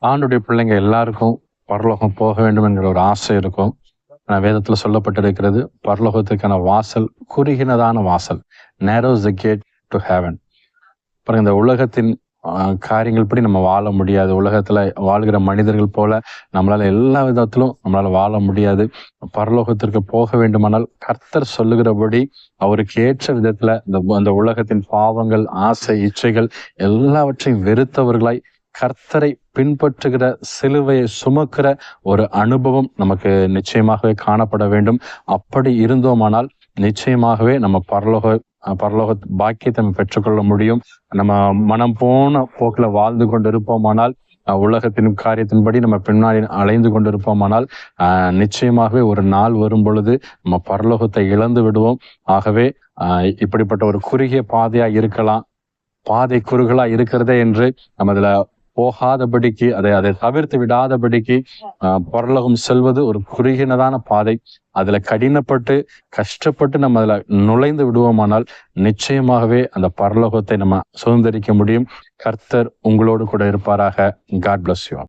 ஆண்டுடைய பிள்ளைங்க எல்லாருக்கும் பரலோகம் போக வேண்டும் என்கிற ஒரு ஆசை இருக்கும். வேதத்துல சொல்லப்பட்டிருக்கிறது, பரலோகத்துக்கான வாசல் குறுகினதான வாசல், narrows the gate to heaven. அப்புறம் இந்த உலகத்தின் காரியங்கள் படி நம்ம வாழ முடியாது. உலகத்துல வாழ்கிற மனிதர்கள் போல நம்மளால எல்லா விதத்திலும் நம்மளால வாழ முடியாது. பரலோகத்திற்கு போக வேண்டுமானால் கர்த்தர் சொல்லுகிறபடி அவருக்கு ஏற்ற விதத்துல அந்த உலகத்தின் பாவங்கள், ஆசை, இச்சைகள் எல்லாவற்றையும் வெறுத்தவர்களாய் கர்த்தரை பின்பற்றுகிற, சிலுவையை சுமக்கிற ஒரு அனுபவம் நமக்கு நிச்சயமாகவே காணப்பட வேண்டும். அப்படி இருந்தோமானால் நிச்சயமாகவே நம்ம பரலோக பாக்கியத்தை நம்ம பெற்றுக்கொள்ள முடியும். நம்ம மனம் போன போக்குல வாழ்ந்து கொண்டு இருப்போமானால், உலகத்தின் காரியத்தின்படி நம்ம பின்னாடி அலைந்து கொண்டு இருப்போமானால் நிச்சயமாகவே ஒரு நாள் வரும் பொழுது நம்ம பரலோகத்தை இழந்து விடுவோம். ஆகவே இப்படிப்பட்ட ஒரு குறுகிய பாதையா இருக்கலாம், பாதை குறுகலா இருக்கிறதே என்று நம்ம அதுல போகாதபடிக்கு, அதை தவிர்த்து விடாதபடிக்கு, பரலோகம் செல்வது ஒரு குறுகினதான பாதை. அதுல கடினப்பட்டு கஷ்டப்பட்டு நம்ம அதுல நுழைந்து விடுவோமானால் நிச்சயமாகவே அந்த பரலோகத்தை நம்ம சுதந்திரிக்க முடியும். கர்த்தர் உங்களோடு கூட இருப்பாராக. God bless you.